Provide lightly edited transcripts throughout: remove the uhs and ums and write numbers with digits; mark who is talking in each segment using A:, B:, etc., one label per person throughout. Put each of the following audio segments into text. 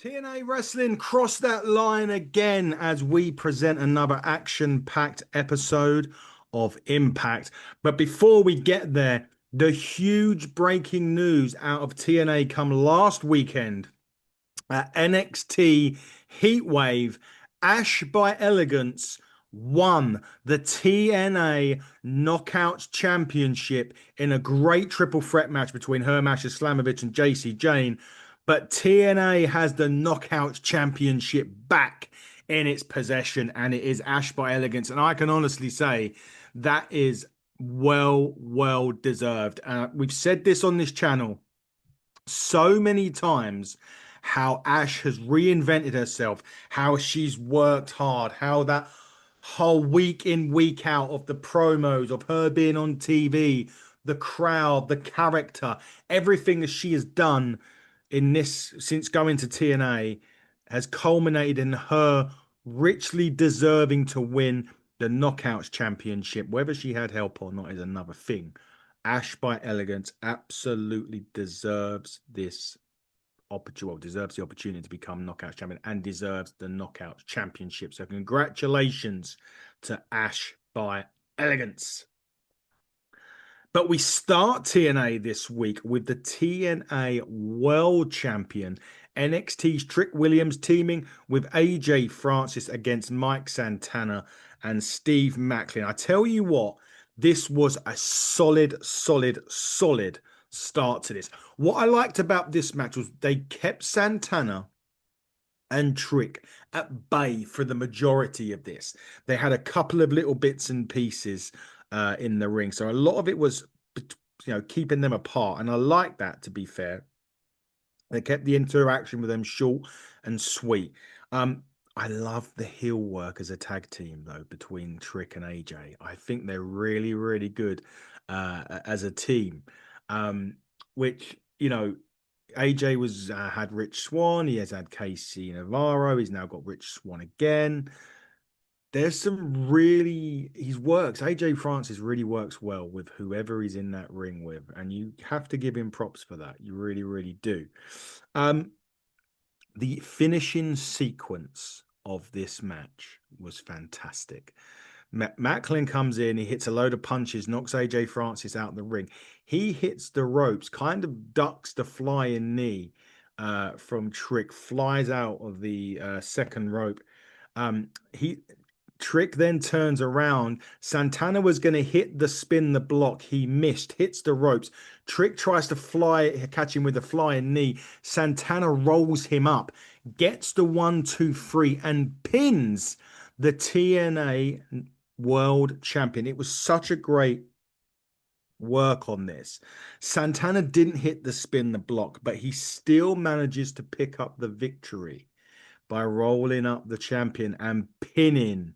A: TNA Wrestling crossed that line again as we present another action-packed episode of Impact. But before we get there, the huge breaking news out of TNA come last weekend at NXT Heatwave. Ash by Elegance won the TNA Knockouts Championship in a great triple threat match between Hermash Islamovich and JC Jane. But TNA has the Knockouts Championship back in its possession, and it is Ash by Elegance. And I can honestly say that is well deserved. We've said this on this channel so many times how Ash has reinvented herself, how she's worked hard, how that whole week in, week out of the promos, of her being on TV, the crowd, the character, everything that she has done in this since going to TNA has culminated in her richly deserving to win the Knockouts Championship. Whether she had help or not is another thing. Ash by Elegance absolutely deserves this opportunity, well, deserves the opportunity to become Knockouts champion and deserves the Knockouts Championship. So congratulations to Ash by Elegance. But we start TNA this week with the TNA World Champion, NXT's Trick Williams, teaming with AJ Francis against Mike Santana and Steve Macklin. I tell you what, this was a solid start to this. What I liked about this match was they kept Santana and Trick at bay for the majority of this. They had a couple of little bits and pieces in the ring, so a lot of it was, keeping them apart, and I like that. To be fair, they kept the interaction with them short and sweet. I love the heel work as a tag team, though, between Trick and AJ. I think they're really good as a team. Which, AJ was had Rich Swann. He has had Casey Navarro. He's now got Rich Swann again. There's some really, he works. AJ Francis really works well with whoever he's in that ring with, and you have to give him props for that. You really do. The finishing sequence of this match was fantastic. Macklin comes in, he hits a load of punches, knocks AJ Francis out the ring. He hits the ropes, kind of ducks the flying knee from Trick, flies out of the second rope. He Trick then turns around. Santana was going to hit the spin, the block. He missed, hits the ropes. Trick tries to catch him with a flying knee. Santana rolls him up, gets the 1, 2, 3, and pins the TNA World Champion. It was such a great work on this. Santana didn't hit the spin, the block, but he still manages to pick up the victory by rolling up the champion and pinning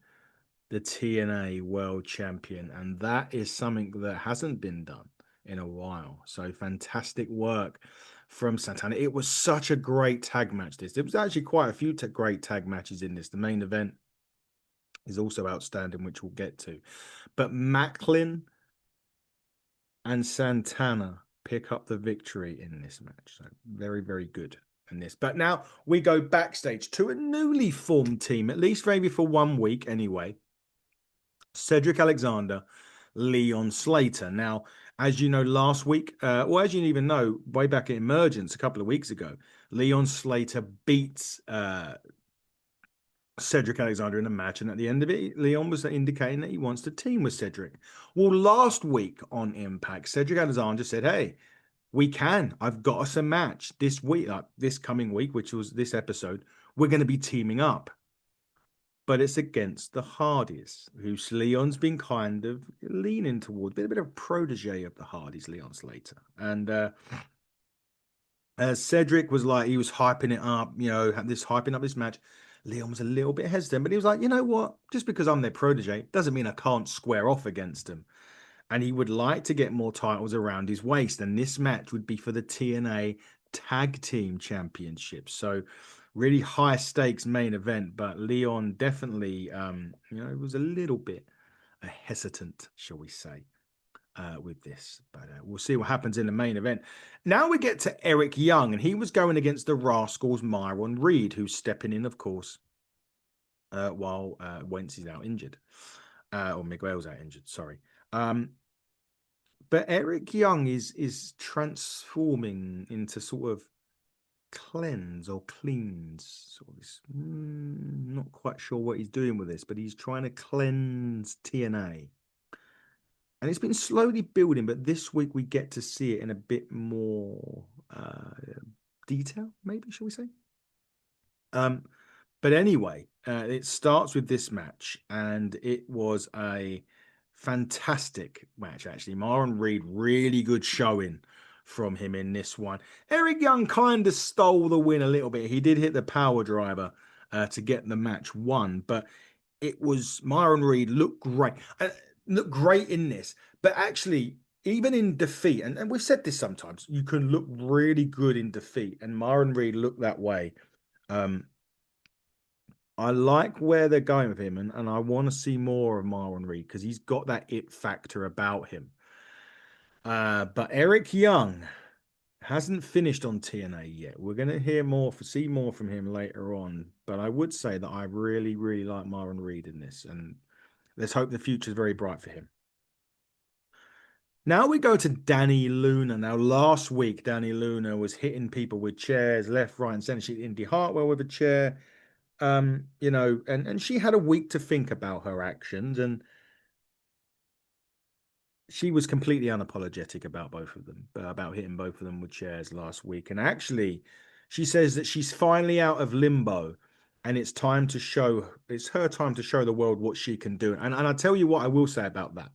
A: the TNA World Champion. And that is something that hasn't been done in a while. So fantastic work from Santana. It was such a great tag match. There was actually quite a few great tag matches in this. The main event is also outstanding, which we'll get to. But Macklin and Santana pick up the victory in this match. So very good in this. But now we go backstage to a newly formed team, at least maybe for 1 week anyway. Cedric Alexander, Leon Slater. Now, as you know, last week, as you even know, way back at Emergence a couple of weeks ago, Leon Slater beats Cedric Alexander in a match, and at the end of it, Leon was indicating that he wants to team with Cedric. Well, last week on Impact, Cedric Alexander said, "Hey, I've got us a match this week, like this coming week, which was this episode. We're going to be teaming up." But it's against the Hardys, who Leon's been kind of leaning towards, a bit of a protege of the Hardys, Leon Slater. And Cedric was like, he was hyping it up, hyping up this match. Leon was a little bit hesitant, but he was like, you know what? Just because I'm their protege doesn't mean I can't square off against them. And he would like to get more titles around his waist. And this match would be for the TNA Tag Team Championship. So really high stakes main event, but Leon definitely, it was a little bit hesitant, shall we say. with this. But we'll see what happens in the main event. Now we get to Eric Young, and he was going against the Rascals' Myron Reed, who's stepping in, of course, while Wentz is out injured, or Miguel's out injured. Sorry. But Eric Young is transforming into sort of cleanse or cleans. Sort of this, not quite sure what he's doing with this, but he's trying to cleanse TNA. And it's been slowly building, but this week we get to see it in a bit more detail, maybe, shall we say? But anyway, it starts with this match, and it was a fantastic match, actually. Myron Reed, really good showing from him in this one. Eric Young kind of stole the win a little bit. He did hit the power driver to get the match won, but it was Myron Reed looked great. Looked great in this, but actually, even in defeat, and we've said this sometimes, you can look really good in defeat, and Myron Reed looked that way. I like where they're going with him, and I want to see more of Myron Reed because he's got that it factor about him. But Eric Young hasn't finished on TNA yet. We're going to see more from him later on. But I would say that I really, really like Myron Reed in this, and let's hope the future is very bright for him. Now we go to Dani Luna. Now, last week, Dani Luna was hitting people with chairs, left, right, and center. She hit Indy Hartwell with a chair. And she had a week to think about her actions, and she was completely unapologetic about both of them, about hitting both of them with chairs last week. And actually, she says that she's finally out of limbo, and it's her time to show the world what she can do. And I tell you what I will say about that.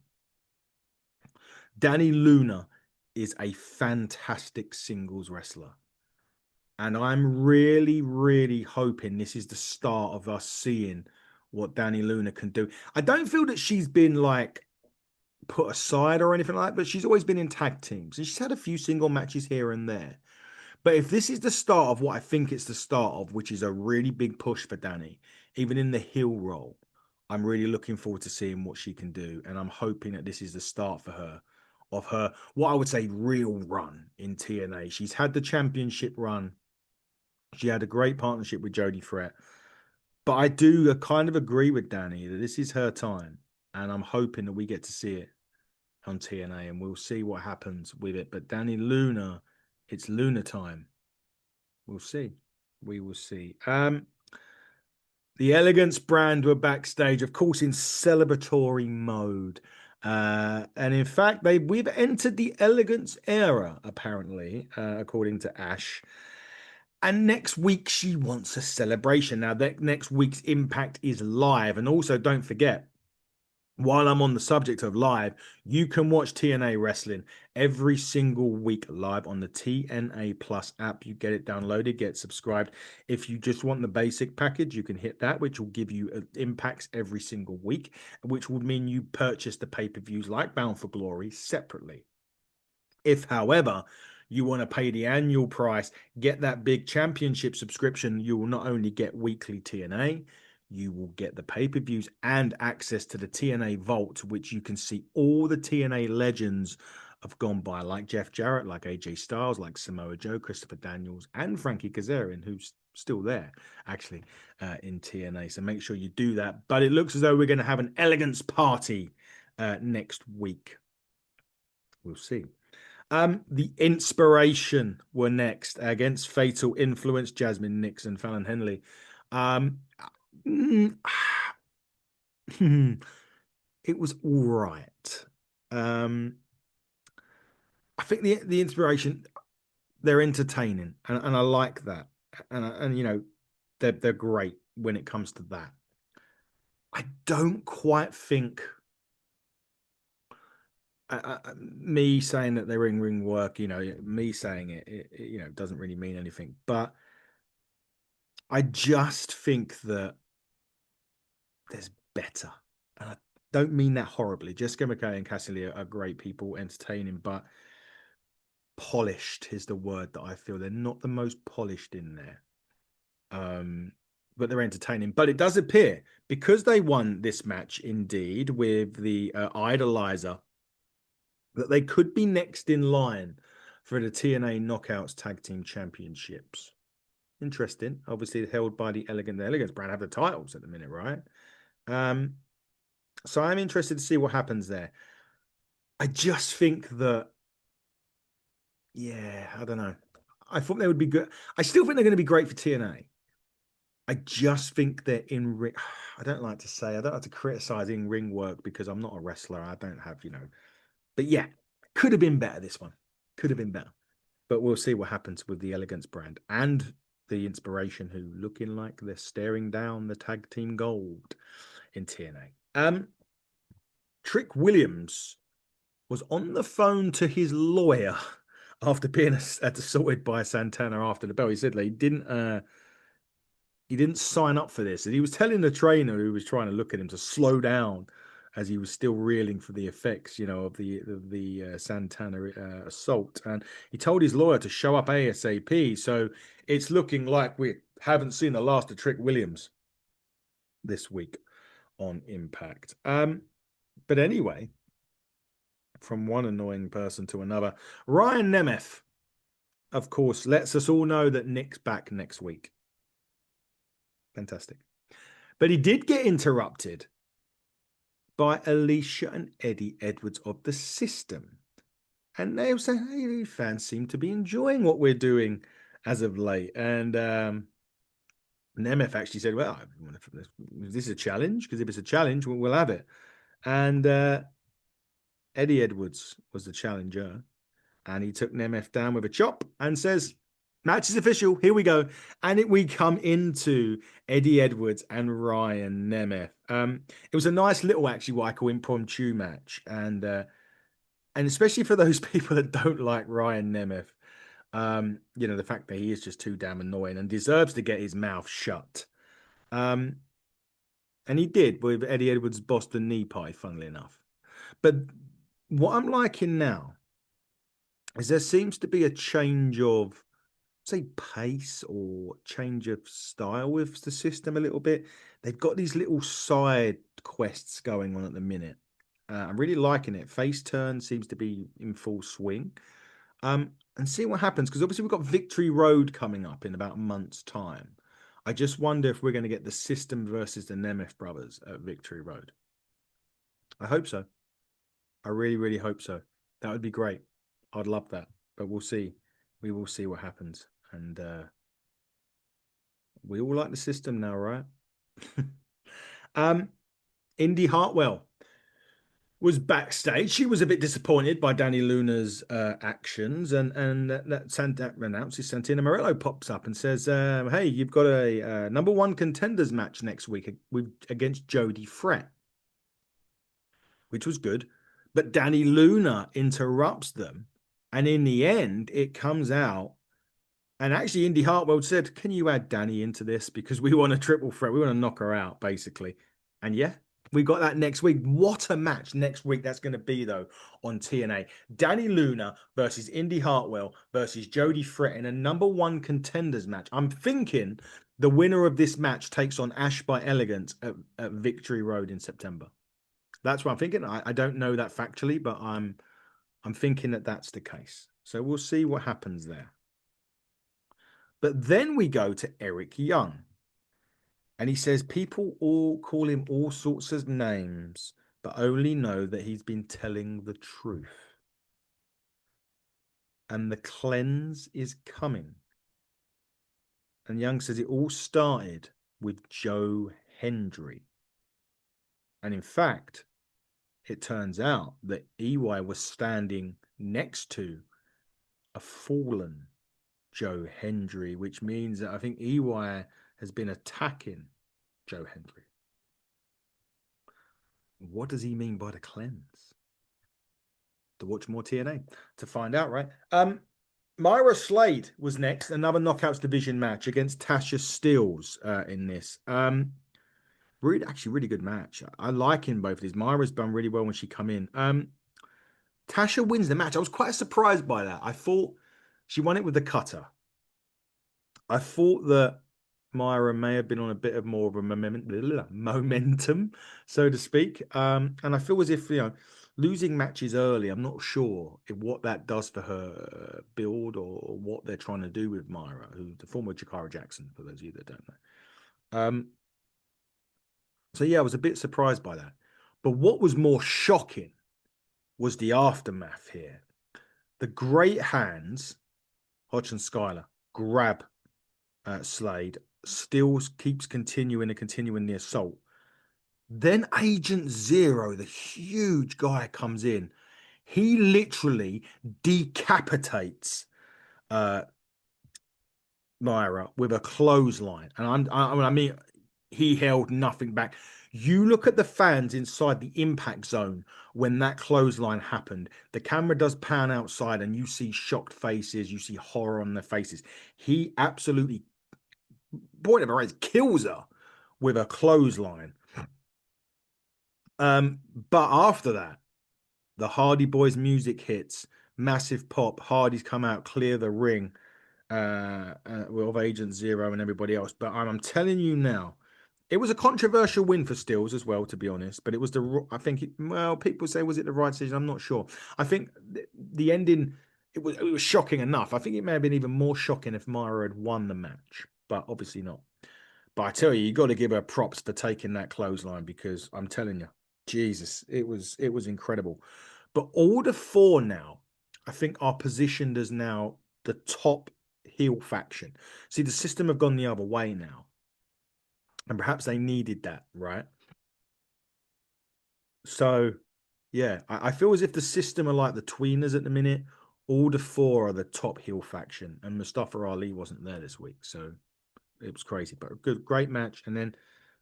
A: Dani Luna is a fantastic singles wrestler. And I'm really, really hoping this is the start of us seeing what Dani Luna can do. I don't feel that she's been like put aside or anything like that, but she's always been in tag teams. And she's had a few single matches here and there. But if this is the start of what I think it's the start of, which is a really big push for Dani, even in the heel role, I'm really looking forward to seeing what she can do. And I'm hoping that this is the start for her of her, what I would say, real run in TNA. She's had the championship run. She had a great partnership with Jody Fret. But I do kind of agree with Dani that this is her time. And I'm hoping that we get to see it on TNA, and we'll see what happens with it. But Dani Luna, it's Luna time. We'll see. We will see. The Elegance brand were backstage, of course, in celebratory mode. And in fact, we've entered the Elegance era, apparently, according to Ash. And next week, she wants a celebration. Now, that next week's Impact is live. And also, don't forget, while I'm on the subject of live, you can watch TNA Wrestling every single week live on the TNA Plus app. You get it downloaded, get subscribed. If you just want the basic package, you can hit that, which will give you impacts every single week, which would mean you purchase the pay-per-views like Bound for Glory separately. If, however, you want to pay the annual price, get that big championship subscription, you will not only get weekly TNA, you will get the pay-per-views and access to the TNA Vault, which you can see all the TNA legends have gone by, like Jeff Jarrett, like AJ Styles, like Samoa Joe, Christopher Daniels, and Frankie Kazarian, who's still there, actually, in TNA. So make sure you do that. But it looks as though we're going to have an Elegance party next week. We'll see. The Inspiration were next against Fatal Influence, Jasmine Nixon, Fallon Henley. It was all right. I think the Inspiration, they're entertaining, and I like that, and you know, they're great when it comes to that. I don't quite think me saying that they're in ring work, you know, me saying it, you know, doesn't really mean anything. But I just think that there's better. And I don't mean that horribly. Jessica McKay and Cassie Lee are great people, entertaining, but polished is the word that I feel. They're not the most polished in there. But they're entertaining. But it does appear, because they won this match indeed with the idolizer, that they could be next in line for the TNA Knockouts Tag Team Championships. Interesting. Obviously held by the Elegance brand, have the titles at the minute, right? So I'm interested to see what happens there. I just think that, yeah, I don't know. I thought they would be good. I still think they're going to be great for TNA. I just think they're in ring. I don't like to say, I don't like to criticize in ring work because I'm not a wrestler. I don't have, but yeah, could have been better this one. Could have been better. But we'll see what happens with the Elegance brand and the Inspiration, who looking like they're staring down the tag team gold in TNA. Trick Williams was on the phone to his lawyer after being assaulted by Santana after the bell. He said that he didn't sign up for this. And he was telling the trainer who was trying to look at him to slow down as he was still reeling for the effects, of the Santana assault. And he told his lawyer to show up ASAP. So it's looking like we haven't seen the last of Trick Williams this week on Impact. But anyway, from one annoying person to another, Ryan Nemeth, of course, lets us all know that Nick's back next week. Fantastic. But he did get interrupted by Alicia and Eddie Edwards of the System. And they were saying, hey, fans seem to be enjoying what we're doing as of late. And Nemeth actually said, well, is this a challenge? Because if it's a challenge, we'll have it. And Eddie Edwards was the challenger. And he took Nemeth down with a chop and says, match is official. Here we go. And we come into Eddie Edwards and Ryan Nemeth. It was a nice little, actually, what I call impromptu match. And especially for those people that don't like Ryan Nemeth, the fact that he is just too damn annoying and deserves to get his mouth shut. And he did with Eddie Edwards' Boston knee pie, funnily enough. But what I'm liking now is there seems to be a change of, say, pace or change of style with the System a little bit. They've got these little side quests going on at the minute. I'm really liking it. Face turn seems to be in full swing. And see what happens, because obviously we've got Victory Road coming up in about a month's time. I just wonder if we're going to get the System versus the Nemeth brothers at Victory Road. I hope so. I really, really hope so. That would be great. I'd love that. But we'll see. We will see what happens. And we all like the System now, right? Indy Hartwell was backstage. She was a bit disappointed by Dani Luna's actions, and that announces Santana Morello pops up and says, "Hey, you've got a number one contenders match next week against Jody Fret," which was good. But Dani Luna interrupts them, and in the end, it comes out. And actually, Indy Hartwell said, "Can you add Dani into this? Because we want a triple threat. We want to knock her out, basically." And yeah, we got that next week. What a match next week that's going to be, though, on TNA. Dani Luna versus Indy Hartwell versus Jody Fret in a number one contenders match. I'm thinking the winner of this match takes on Ash by Elegance at Victory Road in September. That's what I'm thinking. I don't know that factually, but I'm thinking that that's the case. So we'll see what happens there. But then we go to Eric Young. And he says people all call him all sorts of names, but only know that he's been telling the truth. And the cleanse is coming. And Young says it all started with Joe Hendry. And in fact, it turns out that EY was standing next to a fallen Joe Hendry, which means that I think EY has been attacking Joe Hendry. What does he mean by the cleanse? To watch more TNA to find out, right? Myra Slade was next, another Knockouts division match against Tasha Steelz in this. Really good match. I like in both of these. Myra's done really well when she come in. Tasha wins the match. I was quite surprised by that. I thought she won it with the cutter. I thought that Myra may have been on a bit of more of a momentum, so to speak. And I feel as if, losing matches early, I'm not sure if what that does for her build or what they're trying to do with Myra, who's the former Jakara Jackson, for those of you that don't know. So yeah, I was a bit surprised by that. But what was more shocking was the aftermath here. The great hands, Hodge and Skyler, grab Slade, still keeps continuing the assault. Then Agent Zero, the huge guy, comes in. He literally decapitates uh, Myra with a clothesline. And I mean, he held nothing back. You look at the fans inside the impact zone when that clothesline happened. The camera does pan outside and you see shocked faces, you see horror on their faces. He absolutely, point of her eyes, kills her with a clothesline. But after that, the Hardy Boys music hits, massive pop. Hardy's come out, clear the ring of Agent Zero and everybody else. But I'm telling you now, it was a controversial win for Stills as well, to be honest. But it was I think, well, people say, was it the right decision? I'm not sure. I think the ending, it was shocking enough. I think it may have been even more shocking if Myra had won the match, but obviously not. But I tell you got to give her props for taking that clothesline because I'm telling you, Jesus, it was incredible. But all the four now, I think, are positioned as now the top heel faction. See, the system have gone the other way now, and perhaps they needed that, right? So, yeah, I feel as if the system are like the tweeners at the minute. All the four are the top heel faction, and Mustafa Ali wasn't there this week, so it was crazy. But a good, great match, and then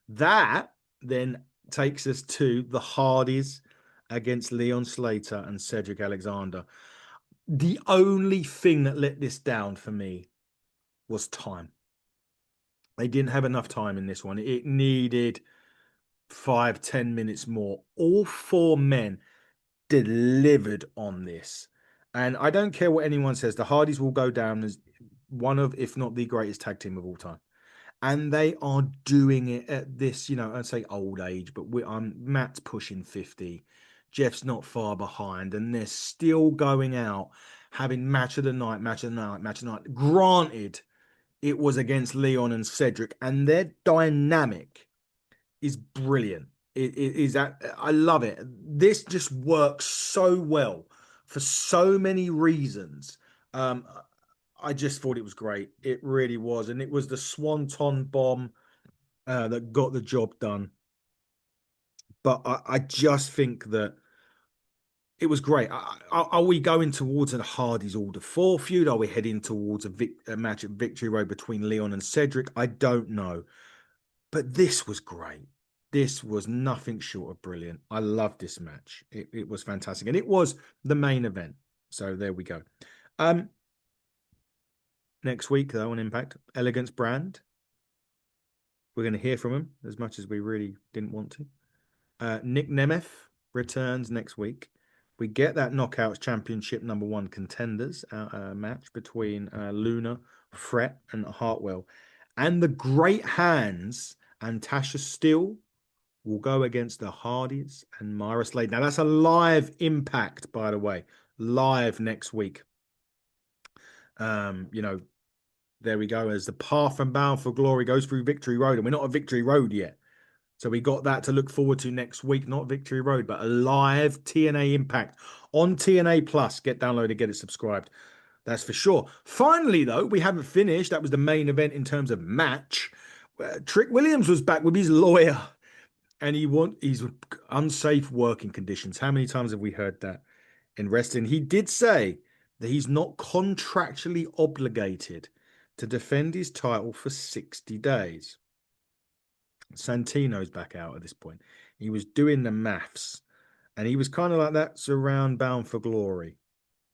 A: that then takes us to the Hardys against Leon Slater and Cedric Alexander. The only thing that let this down for me was time. They didn't have enough time in this one. It needed 5, 10 minutes more. All four men delivered on this. And I don't care what anyone says, the Hardys will go down as one of, if not the greatest tag team of all time. And they are doing it at this, I'd say old age, but Matt's pushing 50. Jeff's not far behind, and they're still going out having match of the night, match of the night, match of the night. Granted, it was against Leon and Cedric, and their dynamic is brilliant. It is that I love it. This just works so well for so many reasons. Um, I just thought it was great. It really was. And it was the Swanton bomb that got the job done. But I just think that it was great. Are we going towards a Hardy's Order 4 feud? Are we heading towards a match at Victory Road between Leon and Cedric? I don't know. But this was great. This was nothing short of brilliant. I loved this match. It was fantastic. And it was the main event. So there we go. Next week, though, on Impact, Elegance Brand. We're going to hear from him as much as we really didn't want to. Nick Nemeth returns next week. We get that Knockouts Championship #1 contenders match between Luna, Fret, and Hartwell. And the Great Hands and Tasha Steele will go against the Hardys and Myra Slade. Now, that's a live Impact, by the way. Live next week. There we go. As the path from Bound for Glory goes through Victory Road, and we're not at Victory Road yet. So we got that to look forward to next week, not Victory Road, but a live TNA Impact on TNA Plus. Get downloaded, get it subscribed. That's for sure. Finally, though, we haven't finished. That was the main event in terms of match. Trick Williams was back with his lawyer, and he's unsafe working conditions. How many times have we heard that in wrestling? He did say that he's not contractually obligated to defend his title for 60 days. Santino's back out at this point. He was doing the maths, and he was kind of like, that's around Bound for Glory.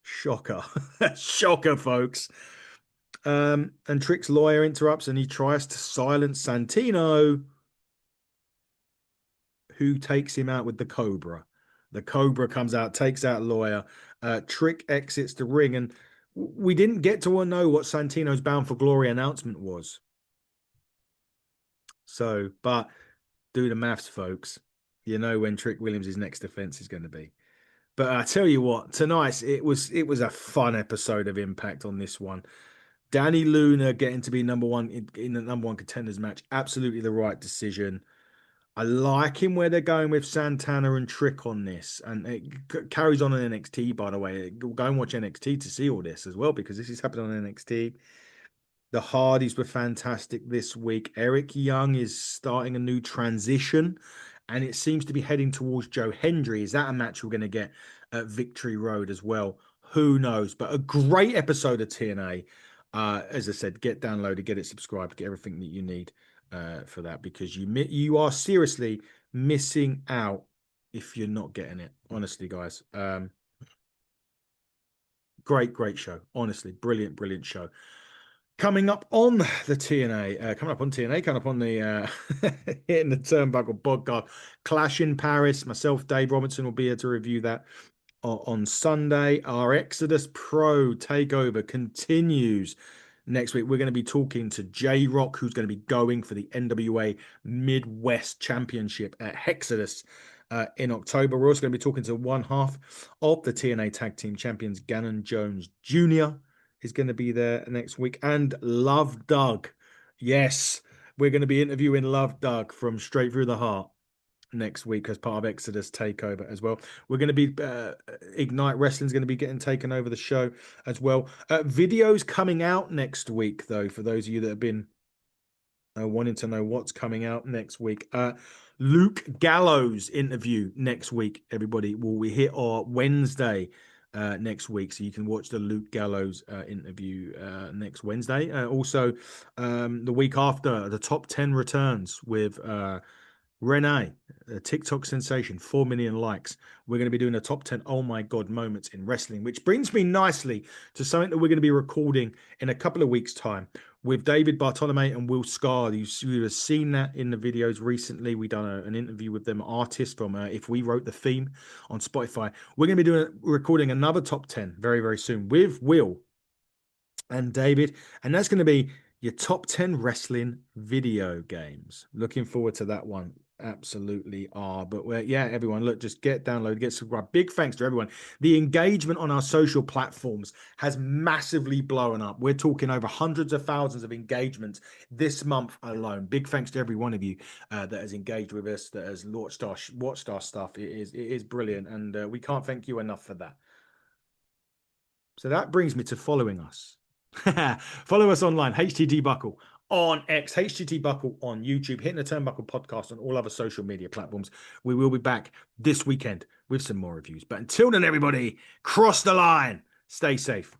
A: Shocker. Shocker, folks. And Trick's lawyer interrupts, and he tries to silence Santino, who takes him out with the Cobra. The Cobra comes out, takes out lawyer. Trick exits the ring, and we didn't get to know what Santino's Bound for Glory announcement was. So, but do the maths, folks. You know when Trick Williams' next defense is going to be. But I tell you what, tonight it was a fun episode of Impact on this one. Dani Luna getting to be number one in the number one contenders match, absolutely the right decision. I like him where they're going with Santana and Trick on this, and it carries on NXT. By the way, go and watch NXT to see all this as well because this is happening on NXT. The Hardys were fantastic this week. Eric Young is starting a new transition, and it seems to be heading towards Joe Hendry. Is that a match we're going to get at Victory Road as well? Who knows? But a great episode of TNA. As I said, get downloaded, get it subscribed, get everything that you need for that because you are seriously missing out if you're not getting it. Honestly, guys. Great show. Honestly, brilliant show. Coming up on the TNA, coming up on TNA, coming up on the Hitting the Turnbuckle podcast, Clash in Paris. Myself, Dave Robinson, will be here to review that on Sunday. Our Exodus Pro takeover continues next week. We're going to be talking to J Rock, who's going to be going for the NWA Midwest Championship at Hexodus in October. We're also going to be talking to one half of the TNA Tag Team Champions, Gannon Jones Jr. is going to be there next week. And Love Doug. Yes, we're going to be interviewing Love Doug from Straight Through the Heart next week as part of Exodus Takeover as well. We're going to be Ignite Wrestling's going to be getting taken over the show as well. Videos coming out next week, though, for those of you that have been wanting to know what's coming out next week. Luke Gallows interview next week, everybody. Will we hit our Wednesday next week? So you can watch the Luke Gallows interview next Wednesday. Also, the week after, the top 10 returns with Renee, a TikTok sensation, 4 million likes. We're going to be doing a top 10 oh my God moments in wrestling, which brings me nicely to something that we're going to be recording in a couple of weeks' time with David Bartolome and Will Scar. You have seen that in the videos recently. We done an interview with them, artists from If We Wrote the Theme on Spotify. We're going to be recording another top 10 very soon with Will and David, and that's going to be your top 10 wrestling video games. Looking forward to that one. Absolutely are. But yeah, everyone, look, just get downloaded, get subscribed. Big thanks to everyone. The engagement on our social platforms has massively blown up. We're talking over hundreds of thousands of engagements this month alone. Big thanks to every one of you that has engaged with us, that has watched our stuff. It is brilliant, and we can't thank you enough for that. So that brings me to following us. Follow us online, HTT Buckle on X, HTT Buckle on YouTube, Hitting the Turnbuckle podcast on all other social media platforms. We will be back this weekend with some more reviews. But until then, everybody, cross the line. Stay safe.